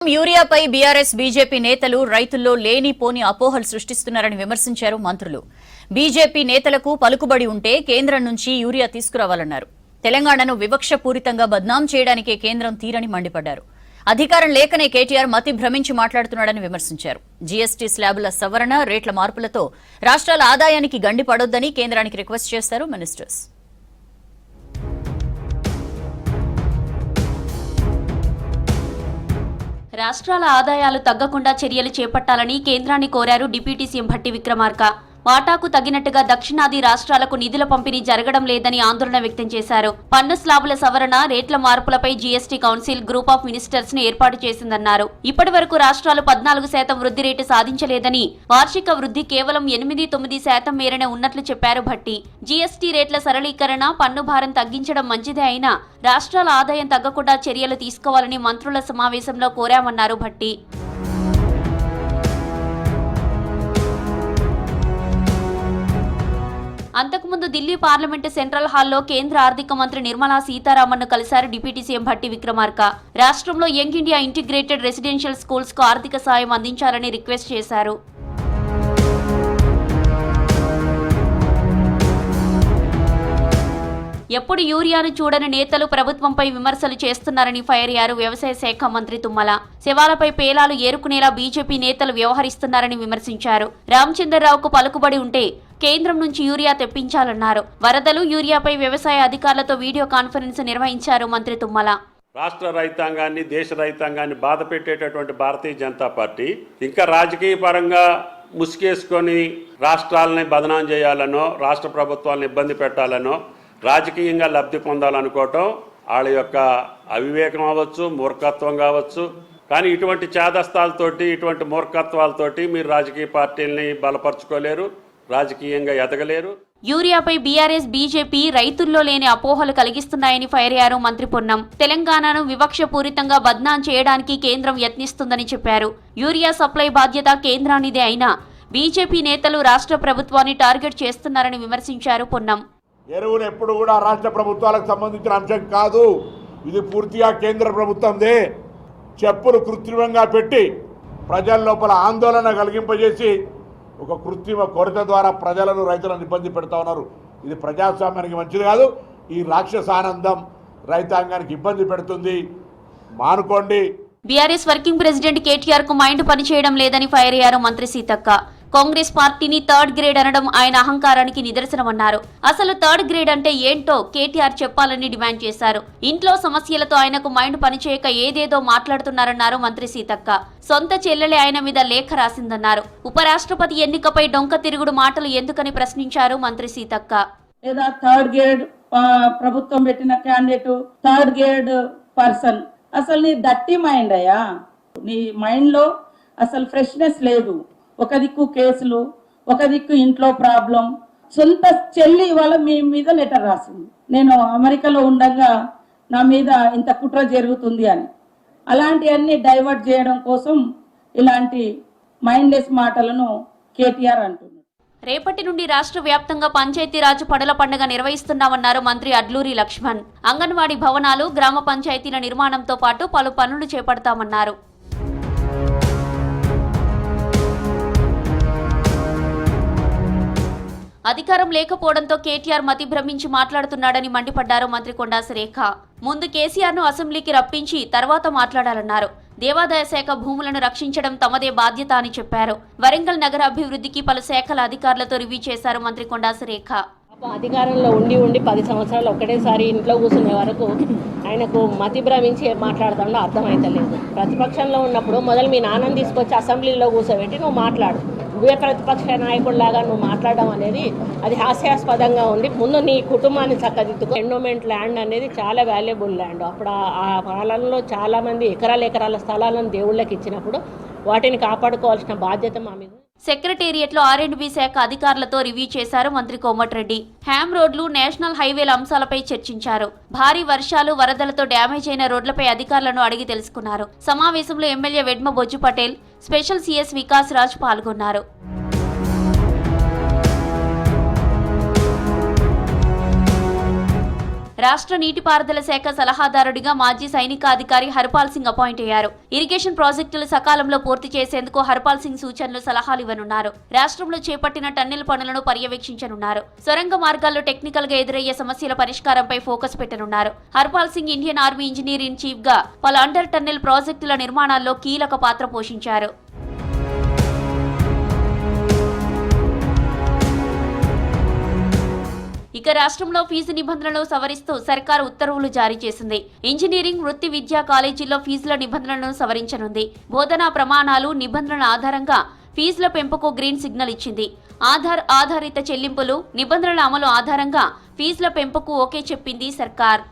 యూరియాపై BRS BJP నేతలు రైతుల్లో లేనిపోని అపోహలు సృష్టిస్తున్నారని విమర్శించారు మంత్రులు. బీజేపీ నేతలకు పలుకుబడి ఉంటే కేంద్రం నుంచి యూరియా తీసుకురావాలన్నారు. తెలంగాణను వివక్షపూరితంగా బద్నాం చేయడానికే కేంద్రం తీరని మండిపడ్డారు. అధికారం లేకనే కేటీఆర్ మతి భ్రమించి మాట్లాడుతున్నాడని విమర్శించారు. జీఎస్టీ స్లాబుల సవరణ, రేట్ల మార్పులతో రాష్ట్రాల ఆదాయానికి గండి పడొద్దని కేంద్రానికి రిక్వెస్ట్ చేశారు మినిస్టర్స్. రాష్ట్రాల ఆదాయాలు తగ్గకుండా చర్యలు చేపట్టాలని కేంద్రాన్ని కోరారు డిప్యూటీ సీఎం భట్టి విక్రమార్క. వాటాకు తగినట్టుగా దక్షిణాది రాష్ట్రాలకు నిధుల పంపిణీ జరగడం లేదని ఆందోళన వ్యక్తం చేశారు. పన్ను స్లాబుల సవరణ, రేట్ల మార్పులపై GST council group of ministers ను ఏర్పాటు చేసిందన్నారు. ఇప్పటి వరకు రాష్ట్రాలు 14% వృద్ధి రేటు సాధించలేదని, వార్షిక వృద్ధి కేవలం 8-9% మేరనే ఉన్నట్లు చెప్పారు భట్టి. జీఎస్టీ రేట్ల సరళీకరణ, పన్ను భారం తగ్గించడం మంచిదే అయినా రాష్ట్రాల ఆదాయం తగ్గకుండా చర్యలు తీసుకోవాలని మంత్రుల సమావేశంలో కోరామన్నారు భట్టి. అంతకుముందు ఢిల్లీ పార్లమెంటు సెంట్రల్ హాల్లో కేంద్ర ఆర్థిక మంత్రి నిర్మలా సీతారామన్ ను కలిశారు డిప్యూటీ సీఎం భట్టి విక్రమార్క. రాష్ట్రంలో young India integrated residential schools కు ఆర్థిక సాయం అందించాలని రిక్వెస్ట్ చేశారు. ఎప్పుడు యూరియాను చూడని నేతలు ప్రభుత్వంపై విమర్శలు చేస్తున్నారని ఫైర్ అయ్యారు వ్యవసాయ శాఖ మంత్రి తుమ్మల. శవాలపై పేలాలు ఏరుకునేలా బీజేపీ నేతలు వ్యవహరిస్తున్నారని విమర్శించారు. రామచంద్రరావుకు పలుకుబడి ఉంటే కేంద్రం నుంచి యూరియా తెప్పించాలన్నారు. వరదలు, యూరియాపై వ్యవసాయ అధికారులతో వీడియో కాన్ఫరెన్స్ నిర్వహించారు మంత్రి తుమ్మల. రాష్ట్ర రైతాంగాన్ని, దేశ రైతాంగాన్ని బాధ పెట్టేటటువంటి భారతీయ జనతా పార్టీ ఇంకా రాజకీయ పరంగా ముసుగేసుకొని రాష్ట్రాలని బదనాం చేయాలనో, రాష్ట్ర ప్రభుత్వాలను ఇబ్బంది పెట్టాలనో, రాజకీయంగా లబ్ధి పొందాలనుకోవటం వాళ్ళ యొక్క అవివేకం అవ్వచ్చు, మూర్ఖత్వం కావచ్చు. కానీ ఇటువంటి చేదస్తాలతోటి, ఇటువంటి మూర్ఖత్వాలతోటి మీరు రాజకీయ పార్టీలని బలపరుచుకోలేరు, రాజకీయంగా ఎదగలేరు. యూరియాపై బీఆర్ఎస్, బీజేపీ రైతుల్లో లేని అపోహలు కలిగిస్తున్నాయని ఫైర్ అయ్యారు మంత్రి పొన్నం. తెలంగాణను వివక్షపూరితంగా బద్నాం చేయడానికి కేంద్రం యత్నిస్తుందని చెప్పారు. యూరియా సప్లై బాధ్యత కేంద్రానిదే అయినా బీజేపీ నేతలు రాష్ట్ర ప్రభుత్వాన్ని టార్గెట్ చేస్తున్నారని విమర్శించారు పొన్నం. ఎరువులు ఎప్పుడు కూడా రాష్ట్ర ప్రభుత్వాలకు సంబంధించిన అంశం కాదు, ఇది పూర్తిగా కేంద్ర ప్రభుత్వందే. చెప్పులు కృత్రిమంగా పెట్టి ప్రజల లోపల ఆందోళన కలిగింపజేసి ఒక కృత్రిమ కొరత ద్వారా ప్రజలను, రైతులను ఇబ్బంది పెడతా ఉన్నారు. ఇది ప్రజాస్వామ్యానికి మంచిది కాదు. ఈ రాక్షసానందం రైతాంగానికి ఇబ్బంది పెడుతుంది, మానుకోండి. బీఆర్ఎస్ వర్కింగ్ ప్రెసిడెంట్ కేటీఆర్ కు మైండ్ పనిచేయడం లేదని ఫైర్ అయ్యారు మంత్రి సీతక్క. కాంగ్రెస్ పార్టీని థర్డ్ గ్రేడ్ అనడం ఆయన అహంకారానికి నిదర్శనమన్నారు. అసలు థర్డ్ గ్రేడ్ అంటే ఏంటో కేటీఆర్ చెప్పాలని డిమాండ్ చేశారు. ఇంట్లో సమస్యలతో ఆయనకు మైండ్ పనిచేయక ఏదేదో మాట్లాడుతున్నారన్నారు మంత్రి సీతక్క. సొంత చెల్లెలే ఆయన మీద లేఖ రాసిందన్నారు. ఉపరాష్ట్రపతి ఎన్నికపై డొంక తిరుగుడు మాటలు ఎందుకని ప్రశ్నించారు మంత్రి సీతక్క. లేదా థర్డ్ గ్రేడ్ ప్రభుత్వం పెట్టిన క్యాండిడేట్ థర్డ్ గ్రేడ్ పర్సన్, అసలు నీ దట్టి మైండ్ అయ్యా, నీ మైండ్ లో అసలు ఫ్రెష్నెస్ లేదు. ఒక దిక్కు కేసులు, ఒక దిక్కు ఇంట్లో ప్రాబ్లం. సొంత చెల్లి ఇవాళ మీ మీద లెటర్ రాసింది, నేను అమెరికాలో ఉండగా నా మీద ఇంత కుట్ర జరుగుతుంది అని. అలాంటివన్నీ డైవర్ట్ చేయడం కోసం ఇలాంటి మైండ్లెస్ మాటలను కేటీఆర్ అంటున్నారు. రేపటి నుండి రాష్ట్ర వ్యాప్తంగా పంచాయతీరాజ్ పడుల పండుగ నిర్వహిస్తున్నామన్నారు మంత్రి అడ్లూరి లక్ష్మణ్. అంగన్వాడీ భవనాలు, గ్రామ పంచాయతీల నిర్మాణంతో పాటు పలు పనులు చేపడతామన్నారు. అధికారం లేకపోవడంతో కేటీఆర్ మతి భ్రమించి మాట్లాడుతున్నాడని మండిపడ్డారు మంత్రి కొండా సురేఖ. ముందు కేసీఆర్ ను అసెంబ్లీకి రప్పించి తర్వాత మాట్లాడాలన్నారు. దేవాదాయ శాఖ భూములను రక్షించడం తమదే బాధ్యత అని చెప్పారు. వరంగల్ నగర అభివృద్ధికి పలు శాఖల అధికారులతో రివ్యూ చేశారు మంత్రి కొండా సురేఖ. అధికారంలో ఉండి 10 సంవత్సరాలు ఒకటేసారి ఇంట్లో కూర్చునే వరకు ఆయనకు మతి భ్రమించి మాట్లాడుతుండో అర్థమైతలేదు. ప్రతిపక్షంలో ఉన్నప్పుడు మొదలు మీ నాన్నని తీసుకొచ్చి అసెంబ్లీలో కూర్చోబెట్టి నువ్వు మాట్లాడు. నువ్వే ప్రతిపక్ష నాయకుడిలాగా నువ్వు మాట్లాడడం అనేది అది హాస్యాస్పదంగా ఉంది. ముందు నీ కుటుంబాన్ని చక్కదిద్దుకో. ఎండోమెంట్ ల్యాండ్ అనేది చాలా వాల్యుబుల్ ల్యాండ్. అప్పుడు ఆ పాలనలో చాలామంది ఎకరాల స్థలాలను దేవుళ్ళకి ఇచ్చినప్పుడు వాటిని కాపాడుకోవాల్సిన బాధ్యత మా మీద. సెక్రటేరియట్ లో R&B శాఖ అధికారులతో రివ్యూ చేశారు మంత్రి కోమటిరెడ్డి. హ్యామ్ రోడ్లు, నేషనల్ హైవేల అంశాలపై చర్చించారు. భారీ వర్షాలు, వరదలతో డ్యామేజ్ అయిన రోడ్లపై అధికారులను అడిగి తెలుసుకున్నారు. సమావేశంలో MLA Vedma Bojju Patel, special CS Vikas Raj పాల్గొన్నారు. రాష్ట్ర నీటిపారుదల శాఖ సలహాదారుడిగా మాజీ సైనికాధికారి హర్పాల్ సింగ్ అపాయింట్ అయ్యారు. ఇరిగేషన్ ప్రాజెక్టులు సకాలంలో పూర్తి చేసేందుకు హర్పాల్ సింగ్ సూచనలు సలహాలు ఇవ్వనున్నారు. రాష్ట్రంలో చేపట్టిన టన్నెల్ పనులను పర్యవేక్షించనున్నారు. సొరంగ మార్గాల్లో టెక్నికల్ గా ఎదురయ్యే సమస్యల పరిష్కారంపై ఫోకస్ పెట్టనున్నారు. Harpal Singh Indian army engineer in chief గా పలు అండర్ టన్నెల్ ప్రాజెక్టుల నిర్మాణాల్లో కీలక పాత్ర పోషించారు. ఇక రాష్ట్రంలో ఫీజు నిబంధనలను సవరిస్తూ సర్కారు ఉత్తర్వులు జారీ చేసింది. ఇంజనీరింగ్, వృత్తి విద్యా కాలేజీల్లో ఫీజుల నిబంధనలను సవరించనుంది. బోధనా ప్రమాణాలు, నిబంధనల ఆధారంగా ఫీజుల పెంపుకు గ్రీన్ సిగ్నల్ ఇచ్చింది. ఆధారిత చెల్లింపులు, నిబంధనల అమలు ఆధారంగా ఫీజుల పెంపుకు ఓకే చెప్పింది సర్కార్.